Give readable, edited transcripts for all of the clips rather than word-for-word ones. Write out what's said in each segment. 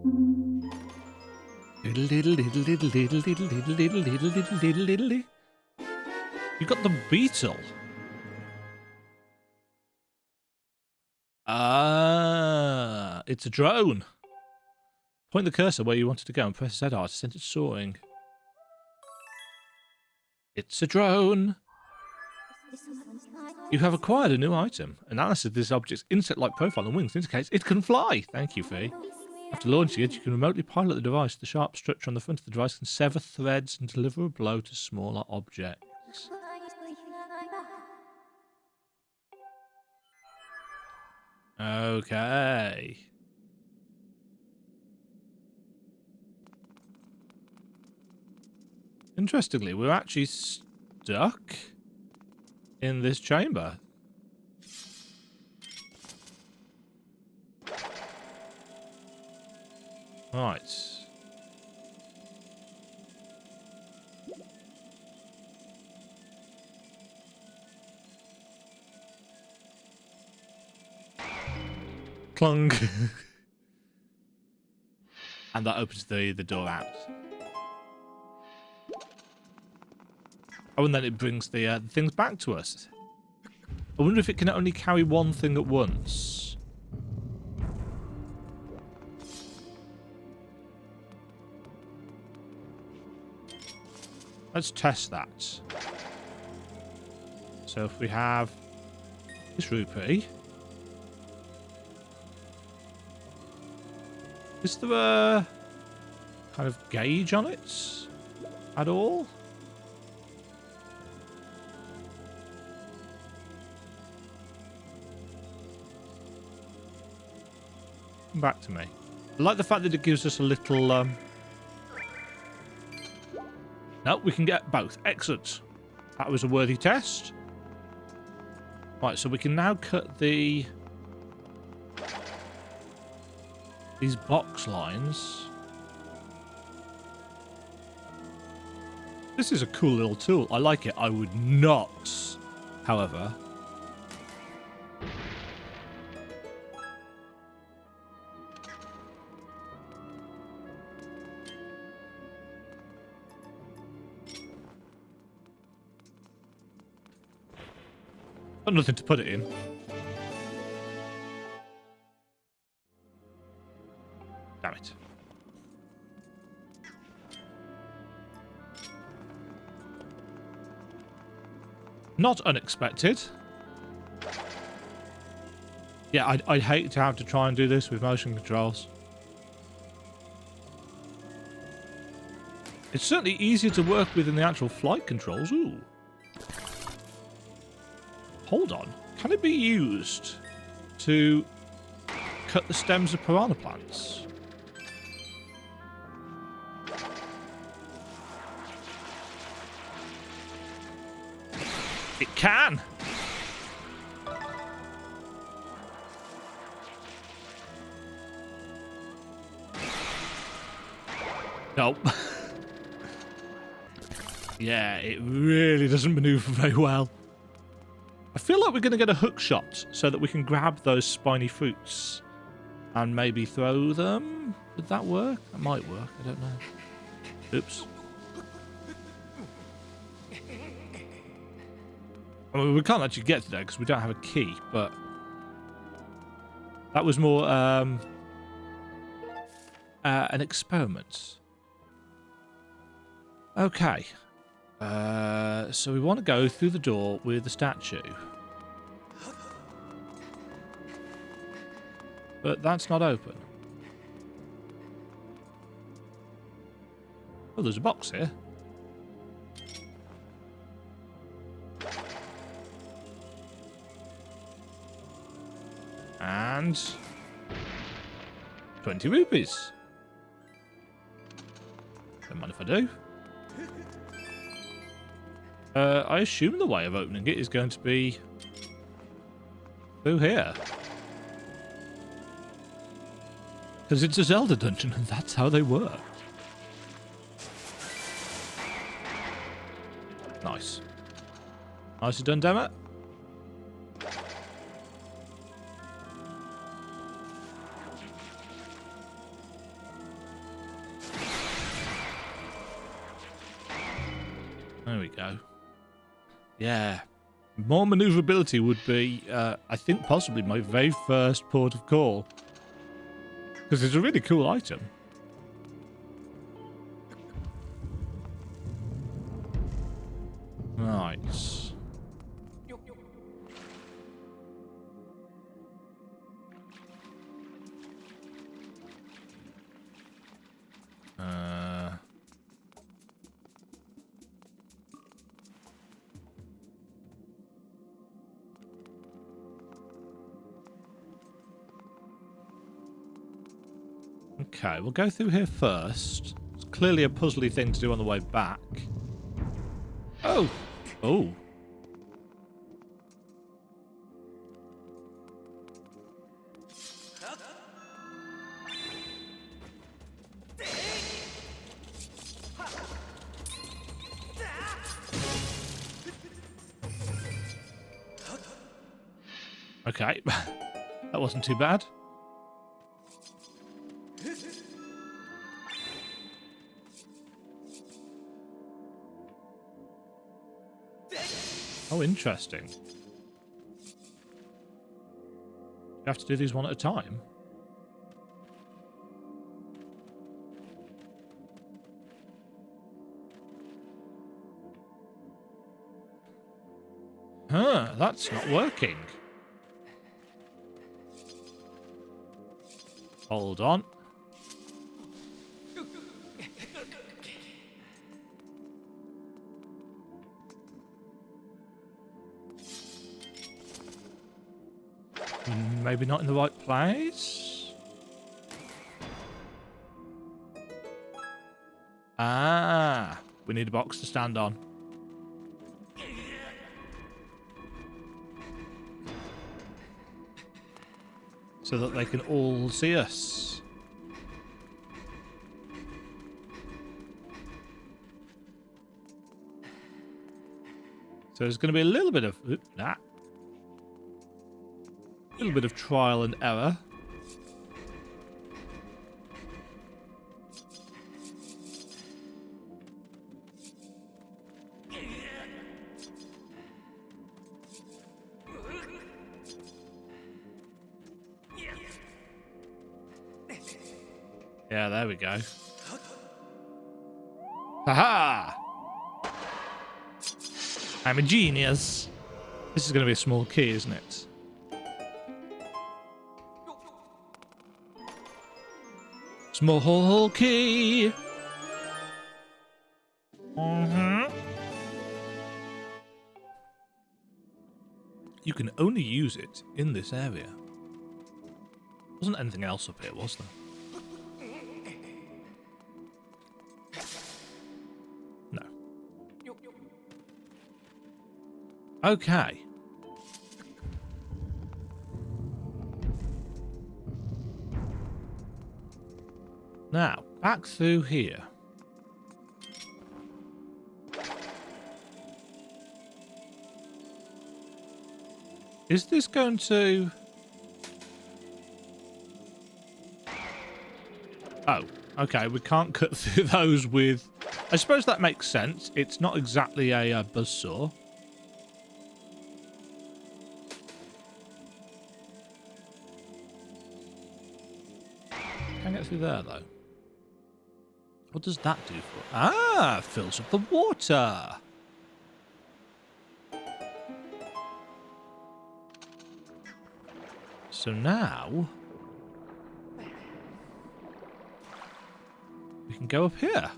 You got the Beetle. Ah, it's a drone. Point the cursor where you wanted to go and press ZR to send it soaring. It's a drone. You have acquired a new item. Analysis of this object's insect-like profile and wings indicates it can fly. Thank you, Fee. After launching it, you can remotely pilot the device. The sharp structure on the front of the device can sever threads and deliver a blow to smaller objects. Okay. Interestingly, we're actually stuck in this chamber. Right. Clunk. And that opens the door out. Oh, and then it brings the things back to us. I wonder if it can only carry one thing at once. Let's test that. So if we have this rupee, is there a kind of gauge on it at all? Come back to me. I like the fact that it gives us a little... No, we can get both. Excellent. That was a worthy test. Right, so we can now cut these box lines. This is a cool little tool. I like it. I would not, however... Got nothing to put it in. Damn it. Not unexpected. Yeah, I'd hate to have to try and do this with motion controls. It's certainly easier to work with than the actual flight controls. Ooh. Hold on. Can it be used to cut the stems of piranha plants? It can! Nope. Yeah, it really doesn't maneuver very well. I feel like we're going to get a hook shot so that we can grab those spiny fruits and maybe throw them. Would that work? That might work. I don't know. Oops. I mean, we can't actually get to there because we don't have a key, but that was more an experiment. Okay. So we want to go through the door with the statue. But that's not open. Oh, there's a box here. And 20 rupees. Don't mind if I do. I assume the way of opening it is going to be through here. Because it's a Zelda dungeon and that's how they work. Nice. Nicely done, Demet. There we go. Yeah. More maneuverability would be, I think, possibly my very first port of call. Because it's a really cool item. Right. Okay, we'll go through here first. It's clearly a puzzly thing to do on the way back. Oh! Oh. Okay. That wasn't too bad. Oh, interesting. You have to do these one at a time? Huh, that's not working. Hold on. Maybe not in the right place? Ah, we need a box to stand on. So that they can all see us. So there's going to be a little bit of... A little bit of trial and error. Yeah, there we go. Haha! I'm a genius. This is going to be a small key, isn't it? Small key. You can only use it in this area. Wasn't anything else up here, was there? No. Okay. Now, back through here. Is this going to... Oh, okay, we can't cut through those with... I suppose that makes sense. It's not exactly a buzzsaw. Can't get through there, though. What does that do for... Ah, fills up the water. So now... we can go up here.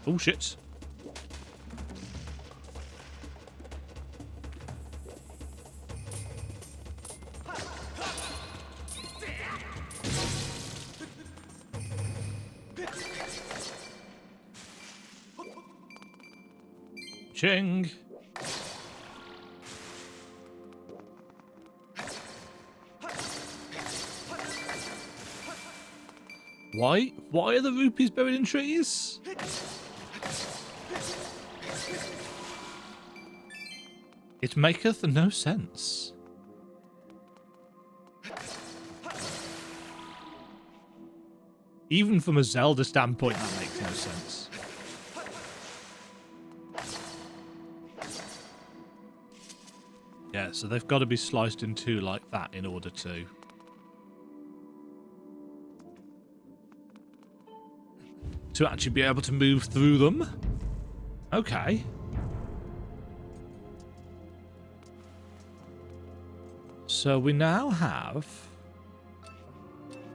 Oh, shit. Ching. Why? Why are the rupees buried in trees? It maketh no sense. Even from a Zelda standpoint, that makes no sense. Yeah, so they've got to be sliced in two like that in order to... actually be able to move through them. Okay. So we now have...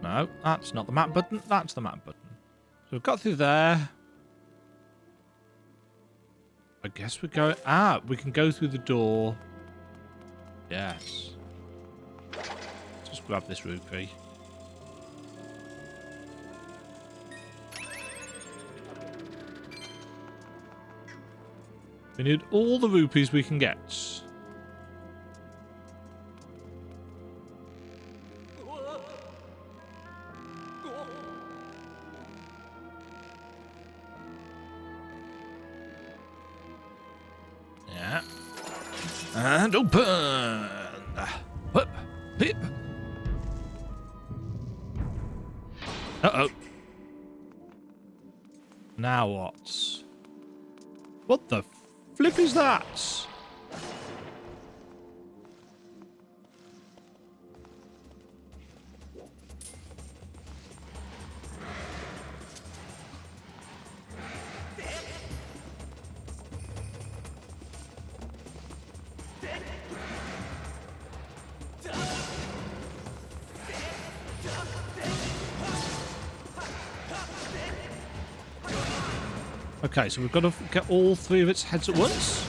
No, that's not the map button. That's the map button. So we've got through there. I guess we go... Ah, we can go through the door. Yes. Just grab this rupee. We need all the rupees we can get. Yeah. And open! Whip! Whip! Uh-oh. Now what? What the flip is that? Okay, so we've got to get all three of its heads at once.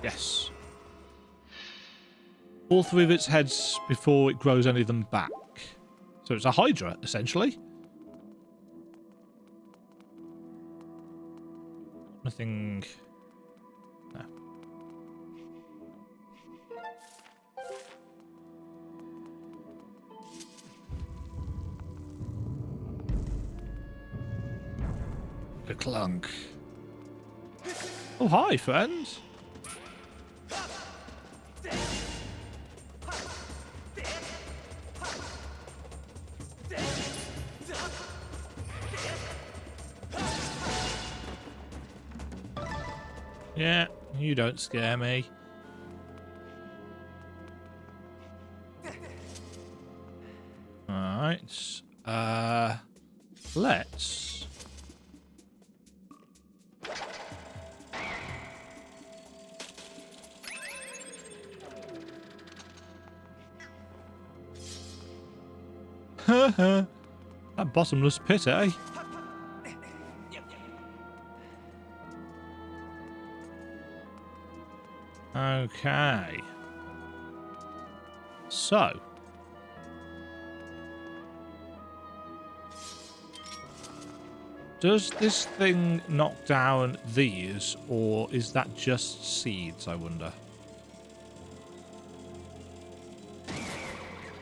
Yes. All three of its heads before it grows any of them back. So it's a Hydra, essentially. Nothing... No. The clunk. Oh, hi, friend. Yeah, you don't scare me. Alright. Let's... That bottomless pit, eh? Okay. So. Does this thing knock down these, or is that just seeds, I wonder?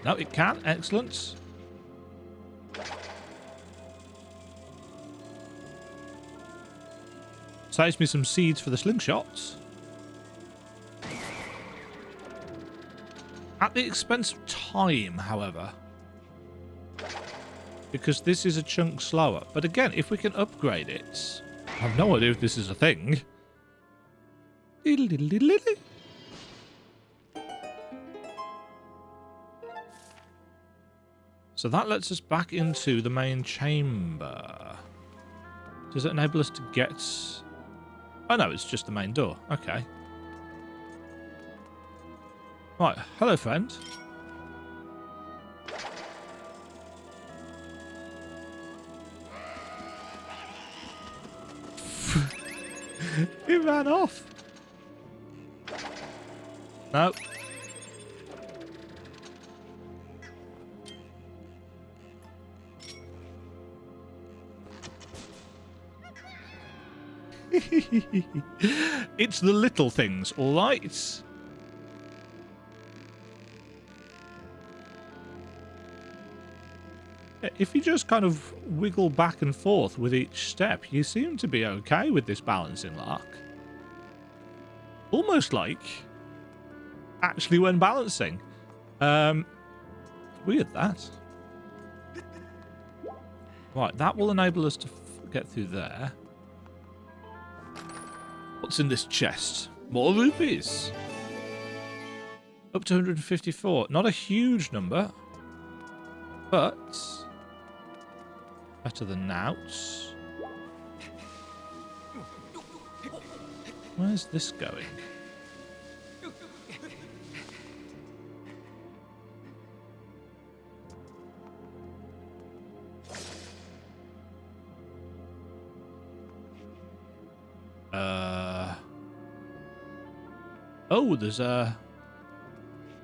No, it can. Excellent. Saves me some seeds for the slingshots. At the expense of time, however. Because this is a chunk slower. But again, if we can upgrade it... I have no idea if this is a thing. So that lets us back into the main chamber. Does it enable us to get... Oh no, it's just the main door. Okay. Right, hello friend. He ran off. No. It's the little things, all right? If you just kind of wiggle back and forth with each step, you seem to be okay with this balancing lark. Almost like actually when balancing. Weird that. Right, that will enable us to get through there. What's in this chest? More rupees. Up to 154. Not a huge number, but better than noughts. Where's this going? Oh, there's a...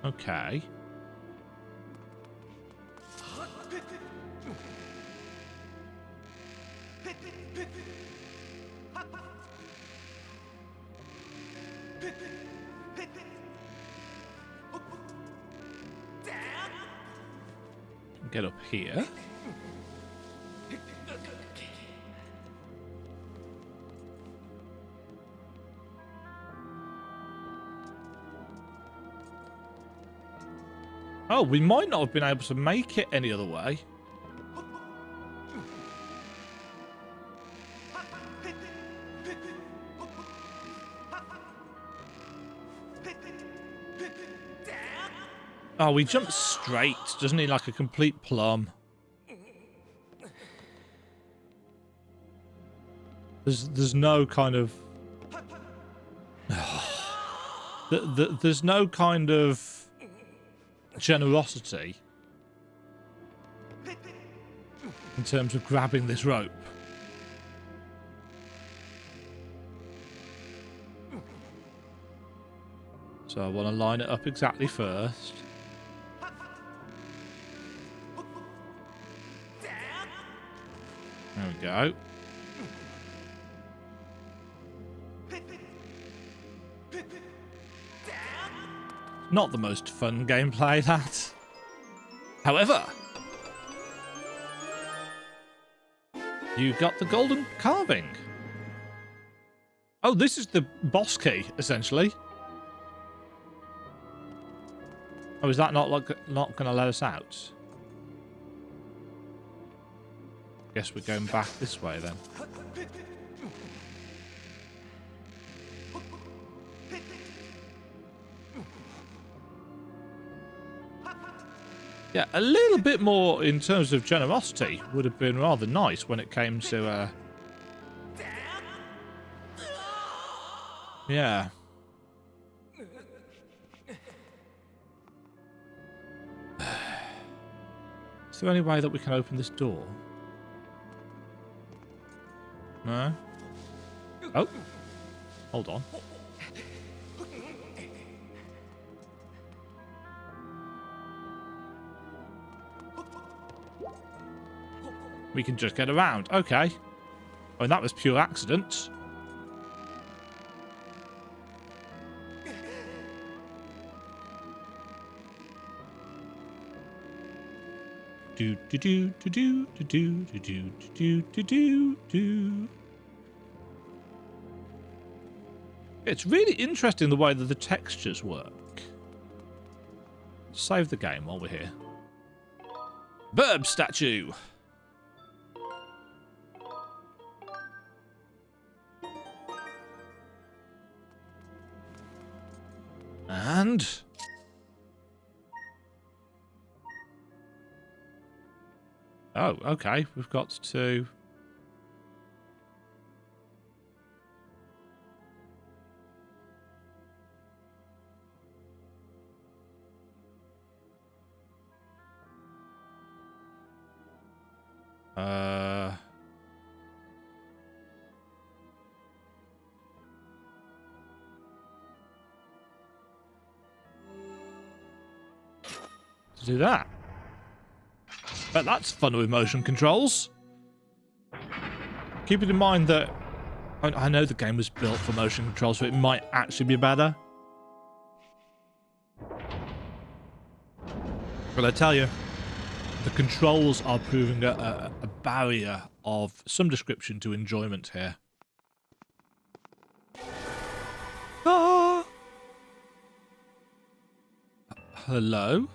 Okay. Get up here. Oh, we might not have been able to make it any other way. Oh, we jumped straight, doesn't he? Like a complete plum. There's no kind of... There's no kind of generosity in terms of grabbing this rope. So I want to line it up exactly first. There we go. Not the most fun gameplay, that. However, you got the golden carving. Oh, this is the boss key, essentially. Oh, is that not going to let us out? Guess we're going back this way then. Yeah, a little bit more in terms of generosity would have been rather nice when it came to... Yeah. Is there any way that we can open this door? No? Oh. Hold on. We can just get around. Okay. Oh, and that was pure accident. Do do do do do do do do do do do do. It's really interesting the way that the textures work. Save the game while we're here. Burb statue. And oh, okay. We've got to do that. But that's fun with motion controls. Keeping in mind that I know the game was built for motion controls, so it might actually be better. But I tell you, the controls are proving a barrier of some description to enjoyment here. Ah! Hello?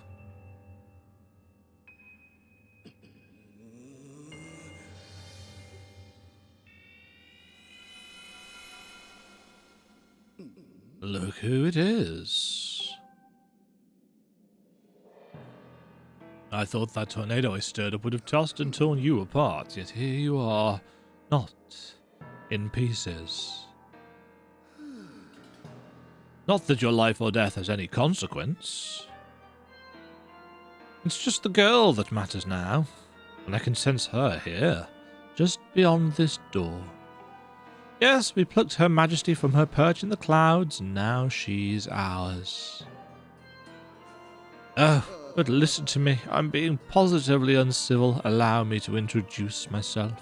Look who it is. I thought that tornado I stirred up would have tossed and torn you apart, yet here you are, not in pieces. Not that your life or death has any consequence. It's just the girl that matters now, and I can sense her here, just beyond this door. Yes, we plucked Her Majesty from her perch in the clouds, and now she's ours. Oh, but listen to me. I'm being positively uncivil. Allow me to introduce myself.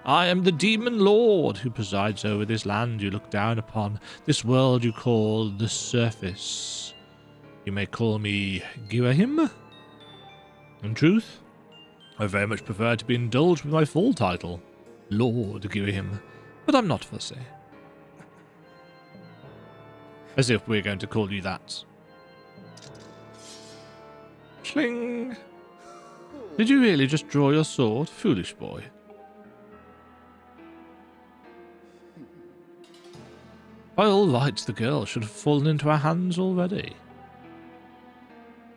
I am the Demon Lord who presides over this land you look down upon, this world you call the Surface. You may call me Girahim. In truth, I very much prefer to be indulged with my full title, Lord Girahim, but I'm not fussy. As if we're going to call you that. Sling! Did you really just draw your sword, foolish boy? By all rights, the girl should have fallen into our hands already.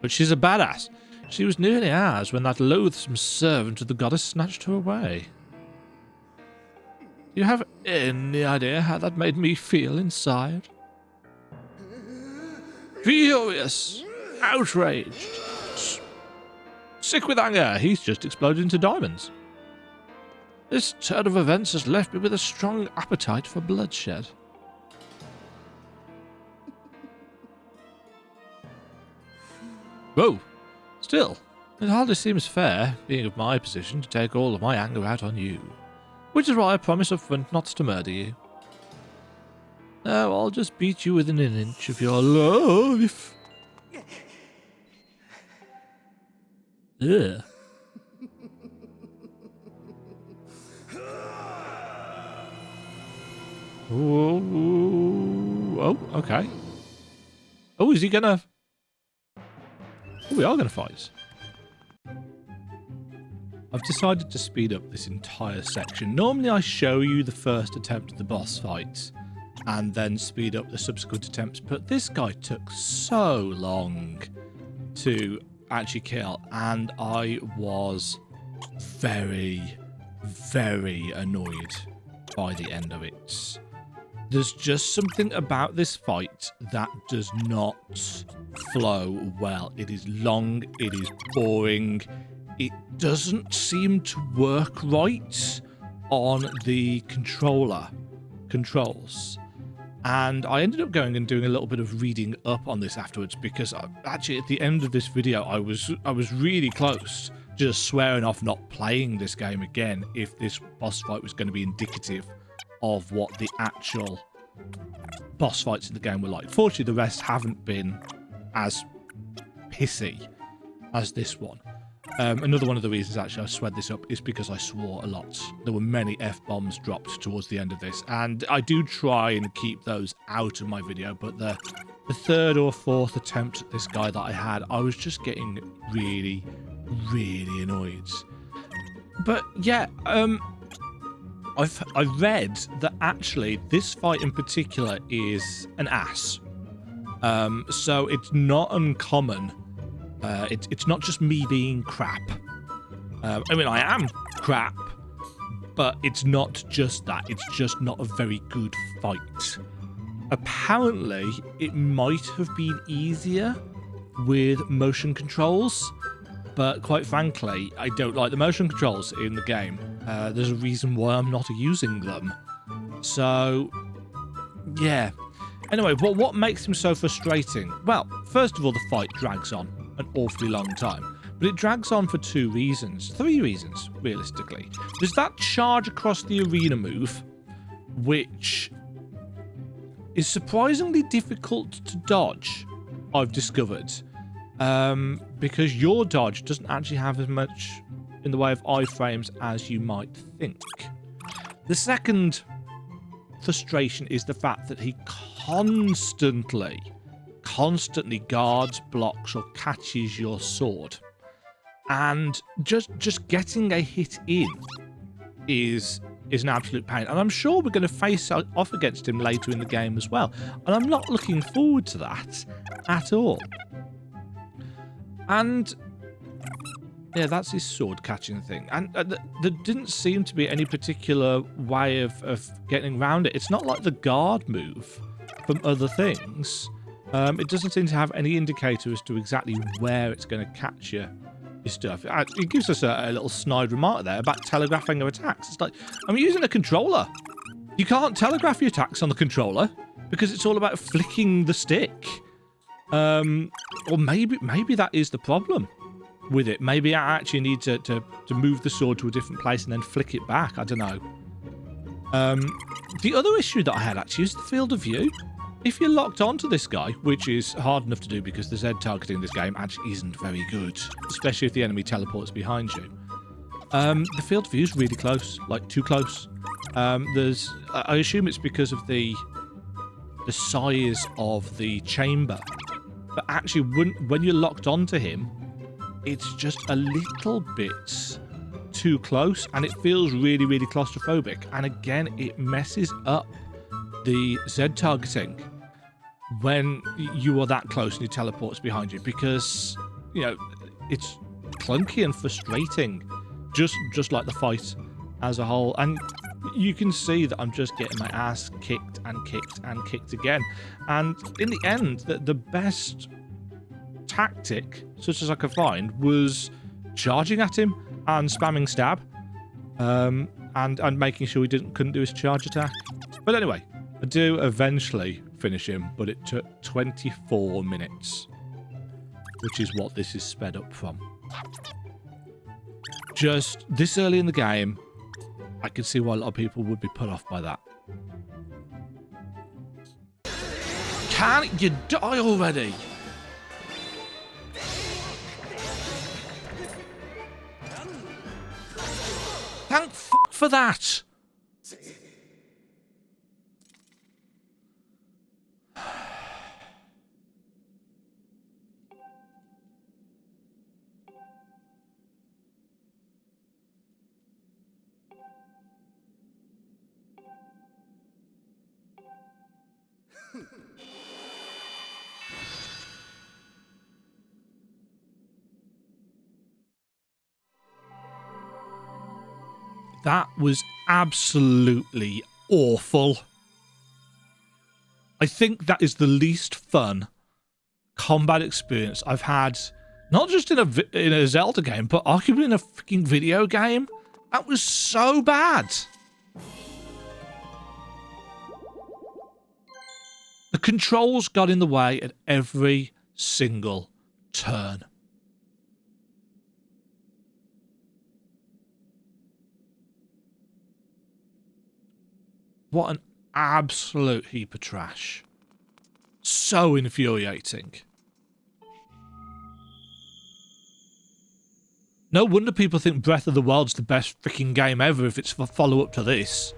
But she's a badass. She was nearly ours when that loathsome servant of the goddess snatched her away. Do you have any idea how that made me feel inside? Furious! Outraged! Sick with anger, he's just exploded into diamonds. This turn of events has left me with a strong appetite for bloodshed. Whoa! Still, it hardly seems fair, being of my position, to take all of my anger out on you. Which is why I promise up front not to murder you. No, I'll just beat you within an inch of your life. Ugh. Oh, okay. Oh, is he gonna... Oh, we are gonna fight. I've decided to speed up this entire section. Normally I show you the first attempt at the boss fight and then speed up the subsequent attempts, but this guy took so long to actually kill, and I was very, very annoyed by the end of it. There's just something about this fight that does not flow well. It is long, it is boring, it doesn't seem to work right on the controls. And I ended up going and doing a little bit of reading up on this afterwards, because actually at the end of this video I was really close just swearing off not playing this game again if this boss fight was going to be indicative of what the actual boss fights in the game were like. Fortunately, the rest haven't been as pissy as this one. Another one of the reasons actually I swelled this up is because I swore a lot. There were many F-bombs dropped towards the end of this, and I do try and keep those out of my video, but the third or fourth attempt at this guy that I had, I was just getting really, really annoyed. But yeah, I read that actually this fight in particular is an ass. So it's not uncommon. It's not just me being crap. I mean, I am crap, but it's not just that. It's just not a very good fight. Apparently, it might have been easier with motion controls, but quite frankly, I don't like the motion controls in the game. There's a reason why I'm not using them. So, yeah. Anyway, what makes him so frustrating? Well, first of all, the fight drags on an awfully long time. But it drags on for three reasons, realistically. There's that charge across the arena move, which is surprisingly difficult to dodge, I've discovered. Because your dodge doesn't actually have as much in the way of iframes as you might think. The second frustration is the fact that he constantly guards, blocks, or catches your sword. And just getting a hit in is is an absolute pain. And I'm sure we're going to face off against him later in the game as well. And I'm not looking forward to that at all. And yeah, that's his sword catching thing. And there didn't seem to be any particular way of getting around it. It's not like the guard move from other things. It doesn't seem to have any indicator as to exactly where it's going to catch your stuff. It gives us a little snide remark there about telegraphing your attacks. It's like, I'm using a controller. You can't telegraph your attacks on the controller because it's all about flicking the stick. Or maybe that is the problem with it. Maybe I actually need to move the sword to a different place and then flick it back. I don't know. The other issue that I had actually is the field of view. If you're locked onto this guy, which is hard enough to do because the Z targeting in this game actually isn't very good, especially if the enemy teleports behind you. The field of view is really close, like too close. I assume it's because of the size of the chamber, but actually when you're locked onto him, it's just a little bit too close, and it feels really, really claustrophobic. And again, it messes up the Z targeting when you are that close and he teleports behind you, because, you know, it's clunky and frustrating, just like the fight as a whole. And you can see that I'm just getting my ass kicked and kicked and kicked again. And in the end, the best tactic, such as I could find, was charging at him and spamming stab, and making sure he couldn't do his charge attack. But anyway, I do eventually finish him, but it took 24 minutes, which is what this is sped up from. Just this early in the game, I could see why a lot of people would be put off by that. Can you die already? Thank fuck for that. That was absolutely awful. I think that is the least fun combat experience I've had, not just in a Zelda game, but arguably in a freaking video game. That was so bad. The controls got in the way at every single turn. What an absolute heap of trash. So infuriating. No wonder people think Breath of the Wild's the best freaking game ever if it's a follow-up to this.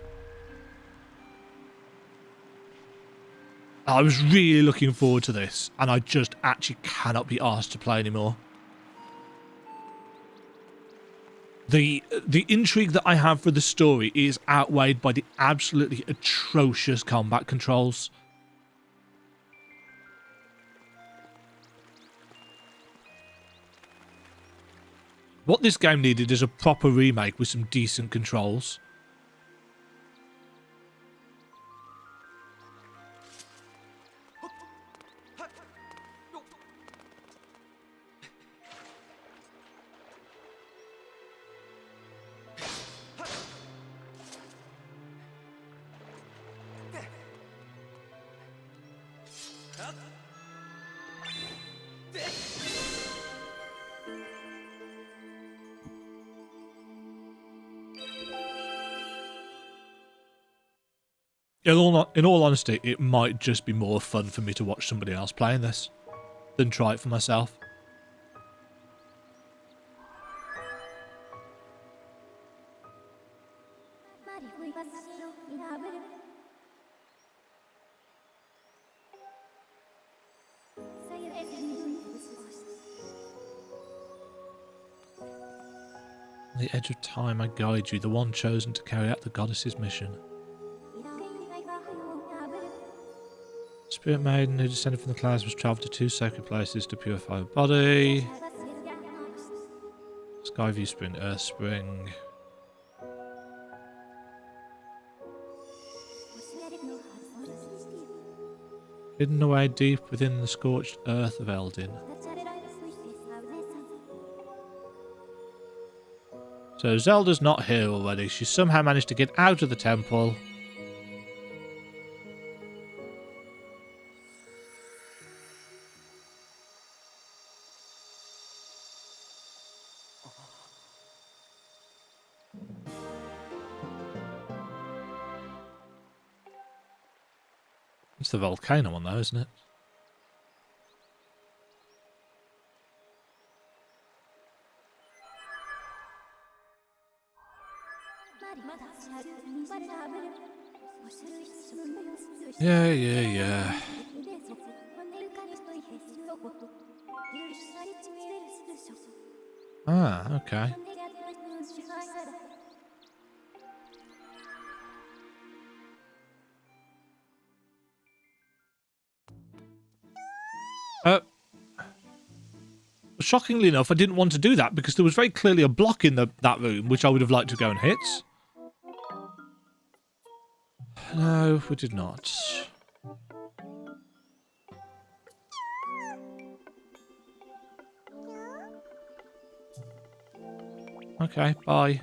I was really looking forward to this, and I just actually cannot be arsed to play anymore. The intrigue that I have for the story is outweighed by the absolutely atrocious combat controls. What this game needed is a proper remake with some decent controls. In all honesty, it might just be more fun for me to watch somebody else playing this than try it for myself. On the edge of time, I guide you, the one chosen to carry out the goddess's mission. Spirit Maiden, who descended from the clouds, must travel to 2 sacred places to purify her body. Skyview Spring, Earth Spring. Hidden away deep within the scorched earth of Eldin. So Zelda's not here already. She somehow managed to get out of the temple. It's the volcano one though, isn't it? Yeah. Ah, okay. Shockingly enough, I didn't want to do that because there was very clearly a block in that room, which I would have liked to go and hit. No, we did not. Okay, bye.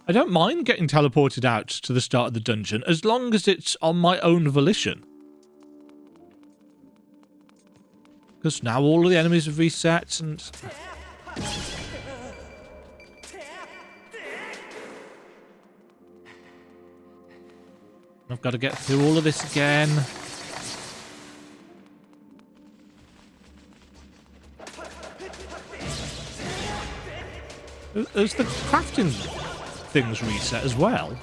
I don't mind getting teleported out to the start of the dungeon as long as it's on my own volition. Because now all of the enemies have reset and... I've got to get through all of this again. Is the crafting things reset as well?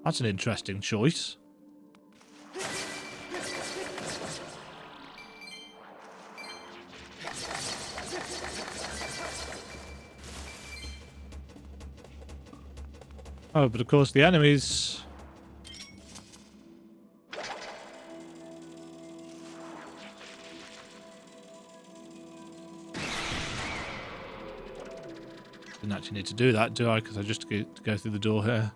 That's an interesting choice. Oh, but of course the enemies... Didn't actually need to do that, do I? Because I just get to go through the door here.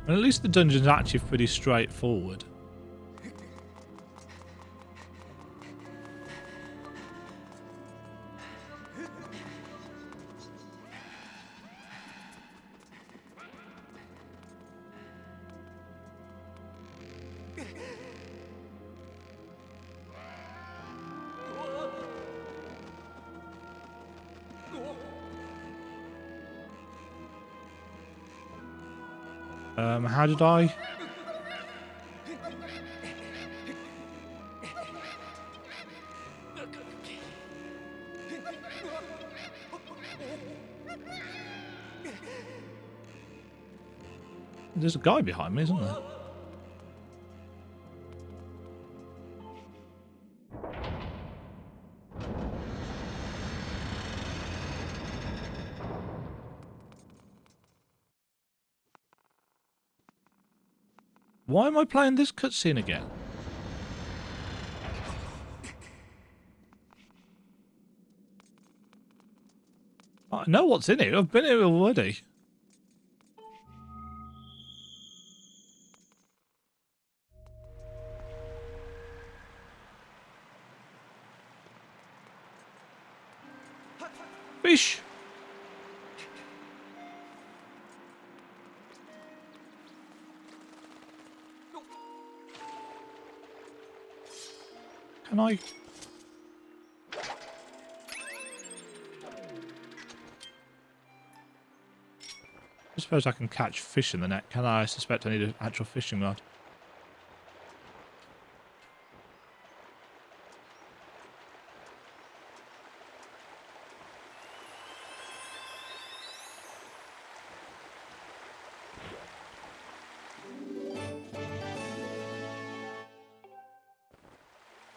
And at least the dungeon's actually pretty straightforward. How did I? There's a guy behind me, isn't there? Why am I playing this cutscene again? I know what's in it. I've been here already. Fish! Can I? I suppose I can catch fish in the net, can I? I suspect I need an actual fishing rod.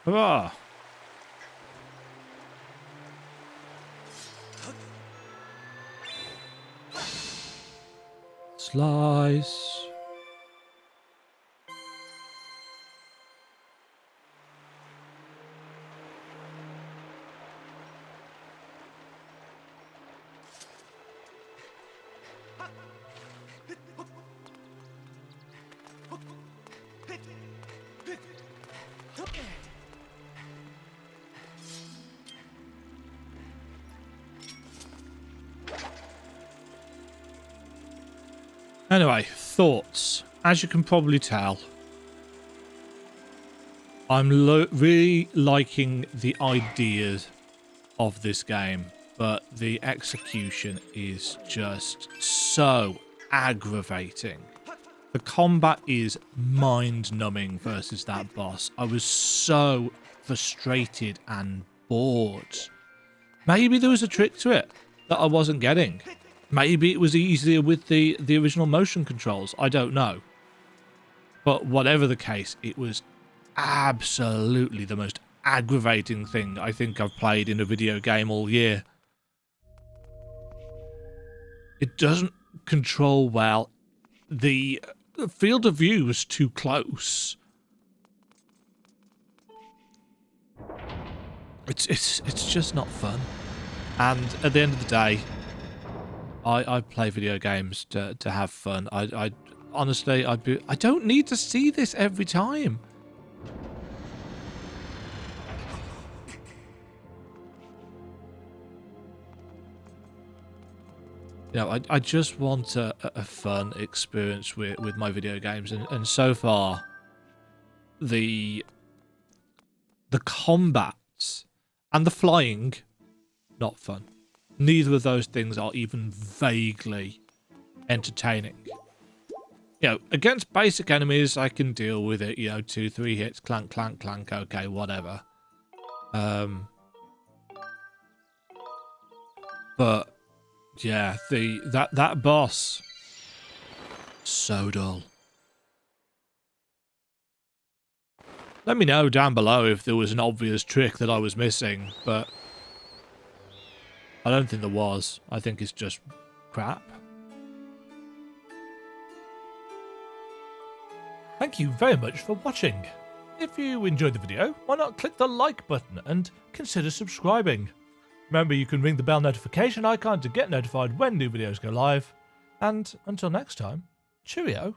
Hurrah! Slice. Anyway, thoughts. As you can probably tell, I'm really liking the ideas of this game, but the execution is just so aggravating. The combat is mind-numbing versus that boss. I was so frustrated and bored. Maybe there was a trick to it that I wasn't getting. Maybe it was easier with the original motion controls. I don't know. But whatever the case, it was absolutely the most aggravating thing I think I've played in a video game all year. It doesn't control well. The field of view was too close. It's just not fun. And at the end of the day, I play video games to have fun. I honestly, I don't need to see this every time. You know, I just want a fun experience with my video games, and so far, the combat and the flying, not fun. Neither of those things are even vaguely entertaining. You know, against basic enemies, I can deal with it. You know, 2-3 hits, clank, clank, clank. Okay, whatever. But yeah, that boss, so dull. Let me know down below if there was an obvious trick that I was missing, but I don't think there was. I think it's just crap. Thank you very much for watching. If you enjoyed the video, why not click the like button and consider subscribing. Remember, you can ring the bell notification icon to get notified when new videos go live. And until next time, cheerio.